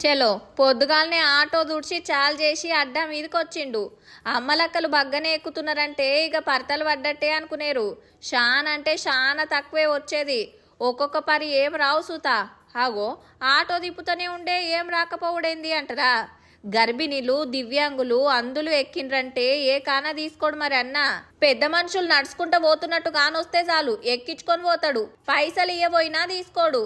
చలో పొద్దుగాలనే ఆటో దుడిచి చాలు చేసి అడ్డా మీదకొచ్చిండు. అమ్మలక్కలు బగ్గనే ఎక్కుతున్నారంటే ఇక పర్తలు పడ్డట్టే అనుకునేరు. షాన్ అంటే షాన తక్కువే వచ్చేది. ఒక్కొక్క పరి ఏం రావు సూతా. హాగో ఆటో తిప్పుతూనే ఉండే ఏం రాకపోవడేంది అంటారా? గర్భిణీలు దివ్యాంగులు అందులు ఎక్కిండ్రంటే ఏ కానా తీసుకోడు మరి అన్న. పెద్ద మనుషులు నడుచుకుంటూ పోతున్నట్టు కానొస్తే చాలు ఎక్కించుకొని పోతాడు. పైసలు ఇయ్యబోయినా తీసుకోడు.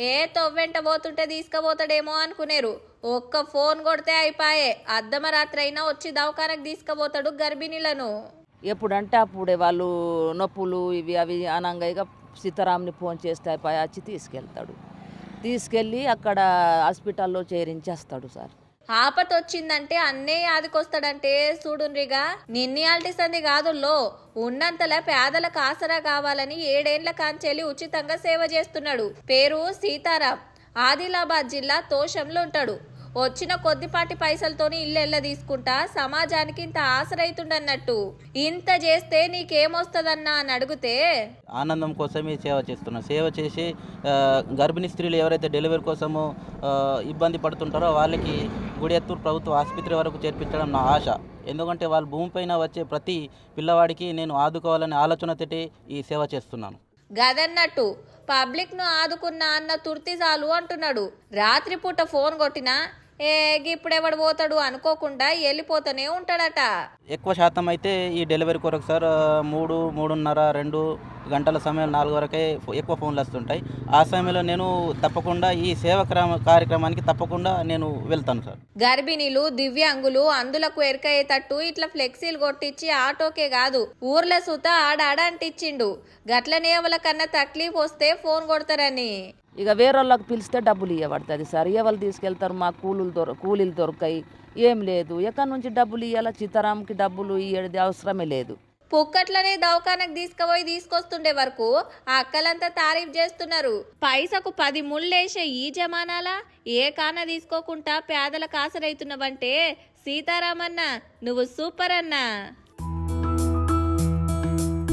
ఏ తొవ్వెంట పోతుంటే తీసుకుపోతాడేమో అనుకునేరు. ఒక్క ఫోన్ కొడితే అయిపాయే అర్ధమరాత్రి అయినా వచ్చి దవాఖానకు తీసుకుపోతాడు గర్భిణీలను. ఎప్పుడంటే అప్పుడే వాళ్ళు నొప్పులు ఇవి అవి అనంగా ఇక సీతారాంని ఫోన్ చేస్తే అయిపోయి వచ్చి తీసుకెళ్ళి అక్కడ హాస్పిటల్లో చేరించేస్తాడు సార్. ఆపతొచ్చిందంటే అన్నే యాదికొస్తాడంటే చూడుండ్రిగా. నిన్నయాల్టి సంది కాదుల్లో ఉన్నంతలా పేదలకు ఆసరా కావాలని 7 ఏళ్ల కాంచెలి ఉచితంగా సేవ చేస్తున్నాడు. పేరు సీతారాం. ఆదిలాబాద్ జిల్లా తోషంలో ఉంటాడు. వచ్చిన కొద్దిపాటి పైసలతోని ఇల్లెల్ల తీసుకుంటా సమాజానికి ఇంత ఆసరైతుండన్నట్టు. ఇంత చేస్తే నీకేమొస్తుందన్నా అని అడిగితే ఆనందం కోసమే సేవ చేస్తున్నాం. సేవ చేసి గర్భిణీ స్త్రీలు ఎవరైతే డెలివరీ కోసము ఇబ్బంది పడుతుంటారో వాళ్ళకి గుడియత్తూరు ప్రభుత్వ ఆసుపత్రి వరకు చేర్పించడం నా ఆశ. ఎందుకంటే వాళ్ళు భూమిపైన వచ్చే ప్రతి పిల్లవాడికి నేను ఆదుకోవాలనే ఆలోచనతోటి ఈ సేవ చేస్తున్నాను. గదన్నట్టు పబ్లిక్ ను ఆదుకున్నా అన్న తుర్తి చాలు అంటున్నాడు. రాత్రిపూట ఫోన్ కొట్టినా ఇప్పుడెవడు పోతాడు అనుకోకుండా వెళ్ళిపోతూనే ఉంటాడట. ఎక్కువ శాతం అయితే ఈ డెలివరీ కొరకు సార్ 3, 3:30, 2 గంటల సమయం 4 వరకే ఎక్కువ ఫోన్లు వస్తుంటాయి. ఆ సమయంలో నేను తప్పకుండా ఈ సేవ కార్యక్రమానికి తప్పకుండా నేను వెళ్తాను సార్. గర్భిణీలు దివ్యాంగులు అందులకు ఎరకయ్యేటట్టు ఇట్లా ఫ్లెక్సీలు కొట్టించి ఆటోకే కాదు ఊర్ల సుత ఆడాడ అంటిచ్చిండు. గట్లనే ఎవరికన్నా తక్లీఫ్ వస్తే ఫోన్ కొడతారని. ఇక వేరేళ్ళకి పిలిస్తే డబ్బులు ఇవ్వబడుతుంది సార్. ఎవరు తీసుకెళ్తారు? మా కూలీలు దొరకాయి ఏం లేదు. ఎక్కడి నుంచి డబ్బులు ఇవ్వాలా? సీతారాంకి డబ్బులు ఇవ్వడం అవసరమే లేదు. పుక్కట్లనే దవాఖానకు తీసుకొస్తుండే వరకు ఆ అక్కలంతా తారీఫ్ చేస్తున్నారు. పైసకు 10 ముళ్ళేసే ఈ జమానాల ఏ కాన తీసుకోకుండా పేదలకు ఆసరైతున్నవంటే సీతారామన్న నువ్వు సూపర్ అన్నా.